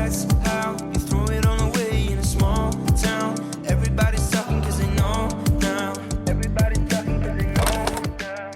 that's how you throw it all away in a small town. Everybody's talking cause they know now. Everybody's talking cause they know now.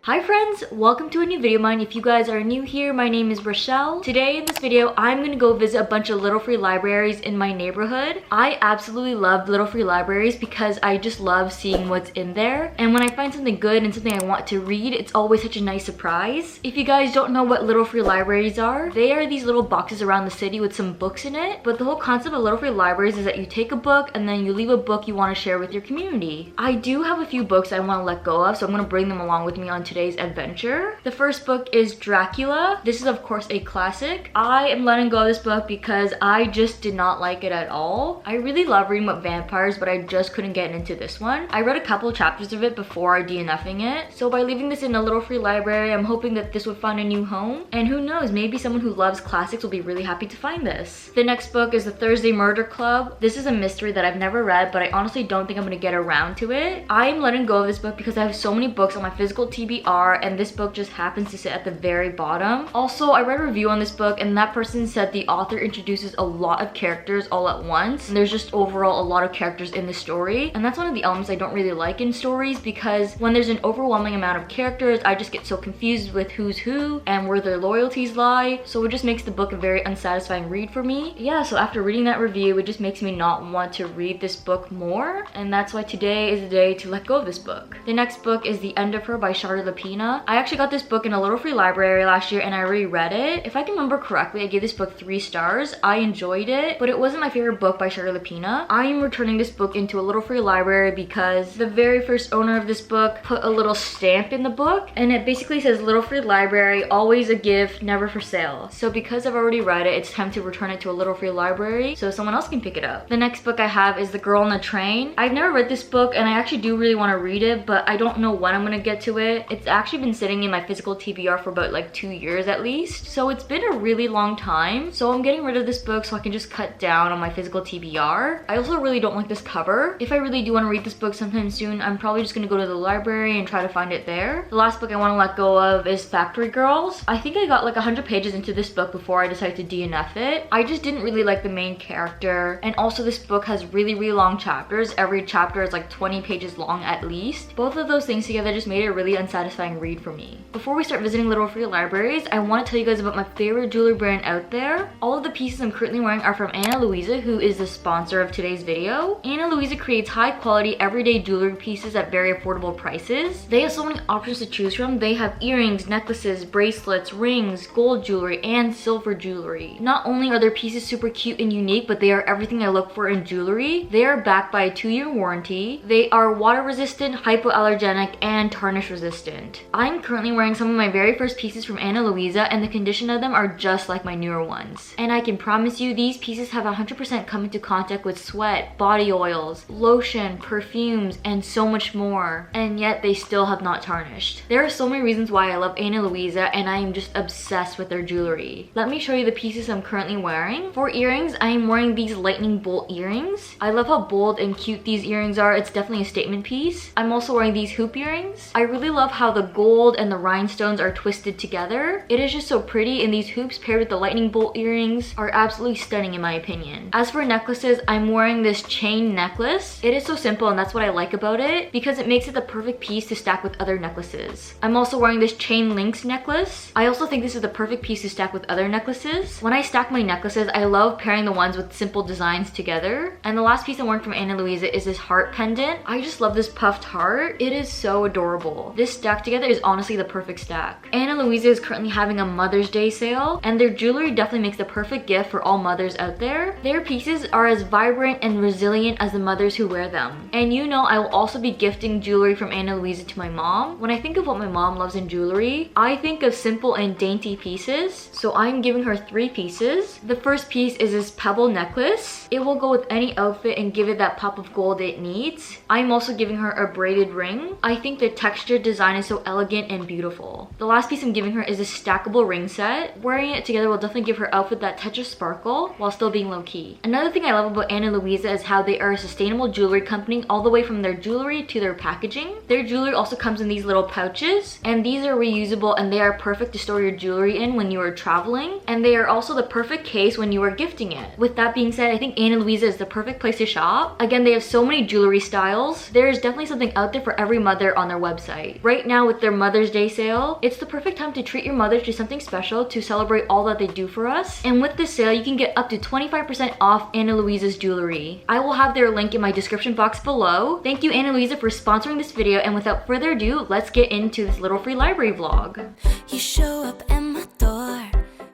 Hi friends, welcome to a new video of mine. If you guys are new here, my name is Rachelle. Today in this video, I'm gonna go visit a bunch of Little Free libraries in my neighborhood. I absolutely love Little Free libraries because I just love seeing what's in there. And when I find something good and something I want to read, it's always such a nice surprise. If you guys don't know what Little Free libraries are, they are these little boxes around the city with some books in it. But the whole concept of Little Free libraries is that you take a book and then you leave a book you want to share with your community. I do have a few books I want to let go of, so I'm going to bring them along with me on today's adventure. The first book is Dracula. This is of course a classic. I am letting go of this book because I just did not like it at all. I really love reading about vampires, but I just couldn't get into this one. I read a couple chapters of it before DNFing it. So by leaving this in a Little Free library, I'm hoping that this would find a new home. And who knows, maybe someone who loves classics will be really happy to find this. The next book is The Thursday Murder Club. This is a mystery that I've never read, but I honestly don't think I'm going to get around to it. I'm letting go of this book because I have so many books on my physical TBR, and this book just happens to sit at the very bottom. Also, I read a review on this book and that person said the author introduces a lot of characters all at once, and there's just overall a lot of characters in the story, and that's one of the elements I don't really like in stories, because when there's an overwhelming amount of characters, I just get so confused with who's who and where their loyalties lie, so it just makes the book a very unsatisfying read for me. Yeah, so after reading that review, it just makes me not want to read this book more, and that's why today is the day to let go of this book. The next book is The End of Her by Shari Lapina. I actually got this book in a Little Free library last year and I reread it. If I can remember correctly, I gave this book 3 stars. I enjoyed it, but it wasn't my favorite book by Shari Lapina. I am returning this book into a Little Free library because the very first owner of this book put a little stamp in the book, and it basically says Little Free library, always a gift, never for sale. So because I've already read it, it's time to return it to a Little Free library so someone else can pick it up. The next book I have is The Girl on the Train. I've never read this book and I actually do really want to read it, but I don't know when I'm gonna get to it. It's actually been sitting in my physical TBR for about like 2 years at least, so it's been a really long time. So I'm getting rid of this book so I can just cut down on my physical TBR. I also really don't like this cover. If I really do want to read this book sometime soon, I'm probably just gonna go to the library and try to find it there. The last book I want to let go of is Factory Girls. I think I got like 100 pages into this book before I decided to DNF it. I just didn't really like the main character, and also this book has really long chapters. Every chapter is like 20 pages long at least. Both of those things together just made it a really unsatisfying read for me. Before we start visiting Little Free libraries, I want to tell you guys about my favorite jewelry brand out there. All of the pieces I'm currently wearing are from Ana Luisa, who is the sponsor of today's video. Ana Luisa creates high quality everyday jewelry pieces at very affordable prices. They have so many options to choose from. They have earrings, necklaces, bracelets, rings, gold jewelry, and silver jewelry. Not only are their pieces super cute and unique, but they are everything I look for in jewelry. They are backed by a 2-year warranty. They are water resistant, hypoallergenic, and tarnish resistant. I'm currently wearing some of my very first pieces from Ana Luisa, and the condition of them are just like my newer ones. And I can promise you these pieces have 100% come into contact with sweat, body oils, lotion, perfumes, and so much more, and yet they still have not tarnished. There are so many reasons why I love Ana Luisa, and I am just obsessed with their jewelry. Let me show you the pieces I'm currently wearing. For earrings, I am wearing these lightning bolt earrings. I love how bold and cute these earrings are. It's definitely a statement piece. I'm also wearing these hoop earrings. I really love how the gold and the rhinestones are twisted together. It is just so pretty, and these hoops paired with the lightning bolt earrings are absolutely stunning in my opinion. As for necklaces, I'm wearing this chain necklace. It is so simple, and that's what I like about it because it makes it the perfect piece to stack with other necklaces. I'm also wearing this chain links necklace. I also think this is the perfect piece to stack with other necklaces. When I stack my necklaces, I love pairing the ones with simple designs together. And the last piece I'm wearing from Ana Luisa is this heart pendant. I just love this puffed heart. It is so adorable. This stacked together is honestly the perfect stack. Ana Luisa is currently having a Mother's Day sale, and their jewelry definitely makes the perfect gift for all mothers out there. Their pieces are as vibrant and resilient as the mothers who wear them. And you know, I will also be gifting jewelry from Ana Luisa to my mom. When I think of what my mom loves in jewelry, I think of simple and dainty pieces. So I'm giving her 3 pieces. The first piece is this pebble necklace. It will go with any outfit and give it that pop of gold it needs. I'm also giving her a braided ring. I think the texture design is so elegant and beautiful. The last piece I'm giving her is a stackable ring set. Wearing it together will definitely give her outfit that touch of sparkle while still being low-key. Another thing I love about Anna Luisa is how they are a sustainable jewelry company all the way from their jewelry to their packaging. Their jewelry also comes in these little pouches, and these are reusable and they are perfect to store your jewelry in when you are traveling, and they are also the perfect case when you are gifting it. With that being said, I think Anna Luisa is the perfect place to shop. Again, they have so many jewelry styles. There is definitely something out there for every mother on their website. Right now with their Mother's Day sale, it's the perfect time to treat your mother to something special to celebrate all that they do for us. And with this sale, you can get up to 25% off Anna Luisa's jewelry. I will have their link in my description box below. Thank you, Anna Luisa, for sponsoring this video, and without further ado, let's get into this little free library vlog. You show up at my door.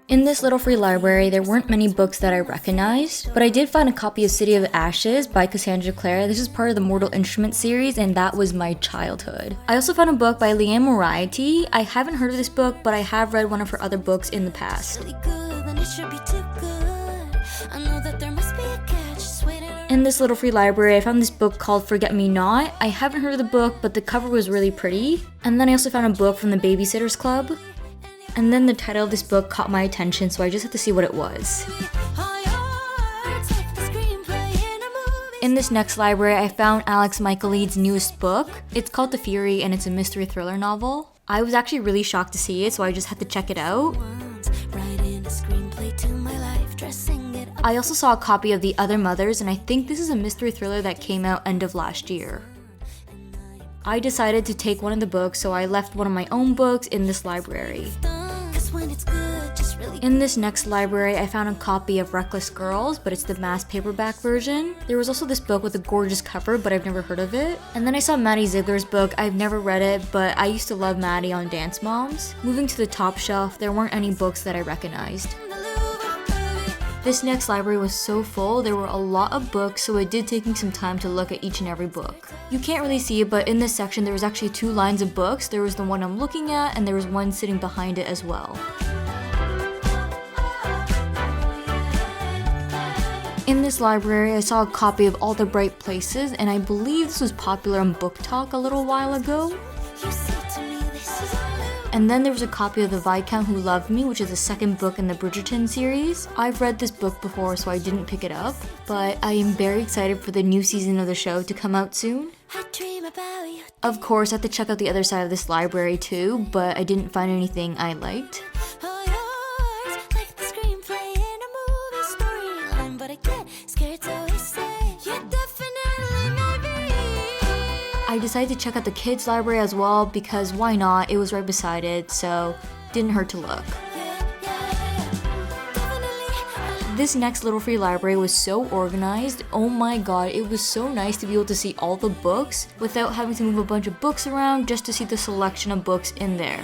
In this little free library, there weren't many books that I recognized, but I did find a copy of City of Ashes by Cassandra Clare. This is part of the Mortal Instruments series, and that was my childhood. I also found a book by Leanne Moriarty. I haven't heard of this book, but I have read one of her other books in the past. In this little free library, I found this book called Forget Me Not. I haven't heard of the book, but the cover was really pretty. And then I also found a book from the Babysitters Club. And then the title of this book caught my attention, so I just had to see what it was. In this next library, I found Alex Michaelide's newest book. It's called The Fury, and it's a mystery thriller novel. I was actually really shocked to see it, so I just had to check it out. I also saw a copy of The Other Mothers, and I think this is a mystery thriller that came out end of last year. I decided to take one of the books, so I left one of my own books in this library. In this next library, I found a copy of Reckless Girls, but it's the mass paperback version. There was also this book with a gorgeous cover, but I've never heard of it. And then I saw Maddie Ziegler's book. I've never read it, but I used to love Maddie on Dance Moms. Moving to the top shelf, there weren't any books that I recognized. This next library was so full, there were a lot of books, so it did take me some time to look at each and every book. You can't really see it, but in this section there was actually two lines of books. There was the one I'm looking at, and there was one sitting behind it as well. In this library, I saw a copy of All the Bright Places, and I believe this was popular on Book Talk a little while ago. And then there was a copy of The Viscount Who Loved Me, which is the second book in the Bridgerton series. I've read this book before, so I didn't pick it up, but I am very excited for the new season of the show to come out soon. Of course, I had to check out the other side of this library too, but I didn't find anything I liked. I decided to check out the kids library as well because why not? It was right beside it, so didn't hurt to look. This next little free library was so organized. Oh my god, it was so nice to be able to see all the books without having to move a bunch of books around just to see the selection of books in there.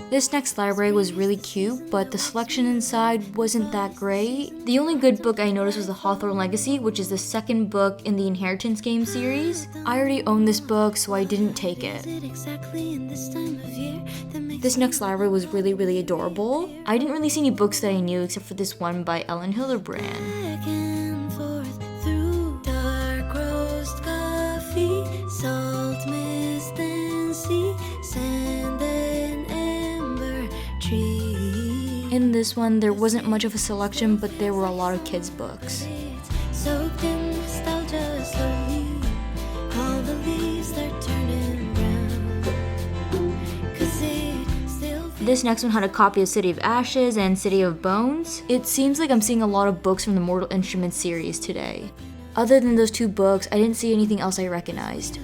This next library was really cute, but the selection inside wasn't that great. The only good book I noticed was The Hawthorne Legacy, which is the second book in the Inheritance game series. I already own this book, so I didn't take it. This next library was really adorable. I didn't really see any books that I knew except for this one by Ellen Hilderbrand. In this one, there wasn't much of a selection, but there were a lot of kids' books. This next one had a copy of City of Ashes and City of Bones. It seems like I'm seeing a lot of books from the Mortal Instruments series today. Other than those two books, I didn't see anything else I recognized.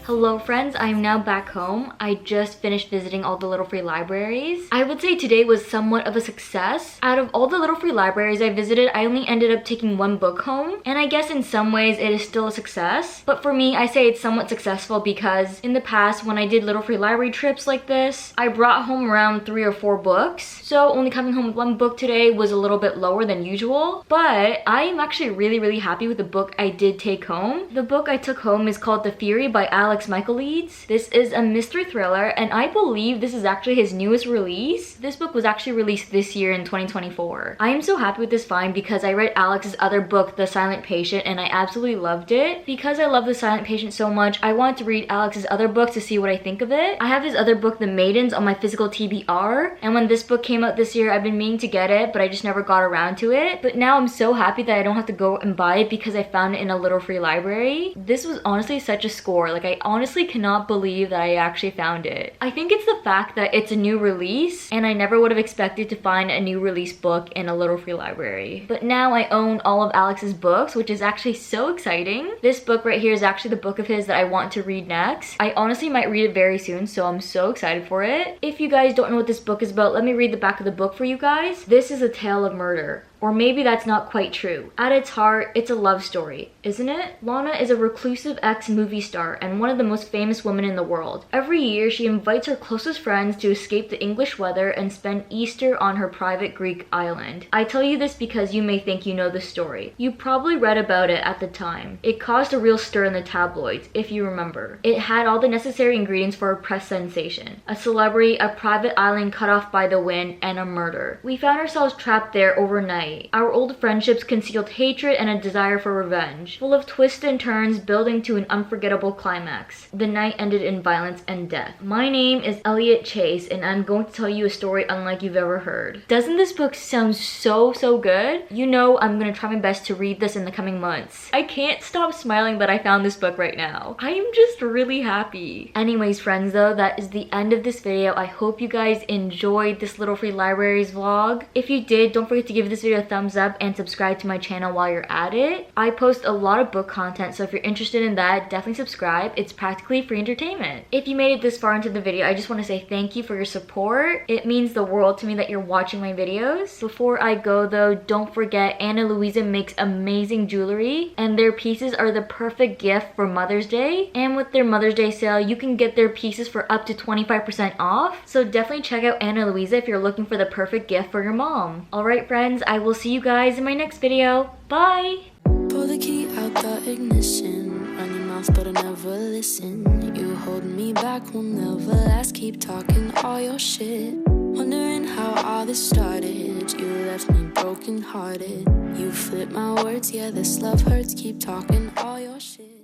Hello friends, I am now back home. I just finished visiting all the little free libraries. I would say today was somewhat of a success. Out of all the little free libraries I visited, I only ended up taking one book home. And I guess in some ways it is still a success. But for me, I say it's somewhat successful because in the past when I did little free library trips like this, I brought home around 3 or 4 books. So only coming home with one book today was a little bit lower than usual. But I am actually really happy with the book I did take home. The book I took home is called The Fury by Alex Alex Michael leads. This is a mystery thriller, and I believe this is actually his newest release. This book was actually released this year in 2024. I am so happy with this find because I read Alex's other book, The Silent Patient, and I absolutely loved it. Because I love The Silent Patient so much, I wanted to read Alex's other books to see what I think of it. I have his other book, The Maidens, on my physical TBR, and when this book came out this year, I've been meaning to get it, but I just never got around to it. But now I'm so happy that I don't have to go and buy it because I found it in a little free library. This was honestly such a score. Like, I honestly cannot believe that I actually found it. I think it's the fact that it's a new release, and I never would have expected to find a new release book in a little free library. But now I own all of Alex's books, which is actually so exciting. This book right here is actually the book of his that I want to read next. I honestly might read it very soon, so I'm so excited for it. If you guys don't know what this book is about, let me read the back of the book for you guys. This is a tale of murder. Or maybe that's not quite true. At its heart, it's a love story, isn't it? Lana is a reclusive ex-movie star and one of the most famous women in the world. Every year, she invites her closest friends to escape the English weather and spend Easter on her private Greek island. I tell you this because you may think you know the story. You probably read about it at the time. It caused a real stir in the tabloids, if you remember. It had all the necessary ingredients for a press sensation. A celebrity, a private island cut off by the wind, and a murder. We found ourselves trapped there overnight. Our old friendships concealed hatred and a desire for revenge, full of twists and turns, building to an unforgettable climax. The night ended in violence and death. My name is Elliot Chase, and I'm going to tell you a story unlike you've ever heard. Doesn't this book sound so good? You know I'm gonna try my best to read this in the coming months. I can't stop smiling that I found this book right now. I am just really happy. Anyways, friends, though, that is the end of this video. I hope you guys enjoyed this little free libraries vlog. If you did, don't forget to give this video a thumbs up and subscribe to my channel while you're at it. I post a lot of book content, so if you're interested in that, definitely subscribe. It's practically free entertainment. If you made it this far into the video, I just want to say thank you for your support. It means the world to me that you're watching my videos. Before I go though, don't forget Anna Luisa makes amazing jewelry, and their pieces are the perfect gift for Mother's Day. And with their Mother's Day sale, you can get their pieces for up to 25% off. So definitely check out Anna Luisa if you're looking for the perfect gift for your mom. Alright friends, I will see you guys in my next video. Bye! Pull the key out the ignition. Run your mouth but I never listen. You hold me back, will never last. Keep talking all your shit. Wondering how all this started. You left me broken hearted. You flip my words, yeah, this love hurts. Keep talking all your shit.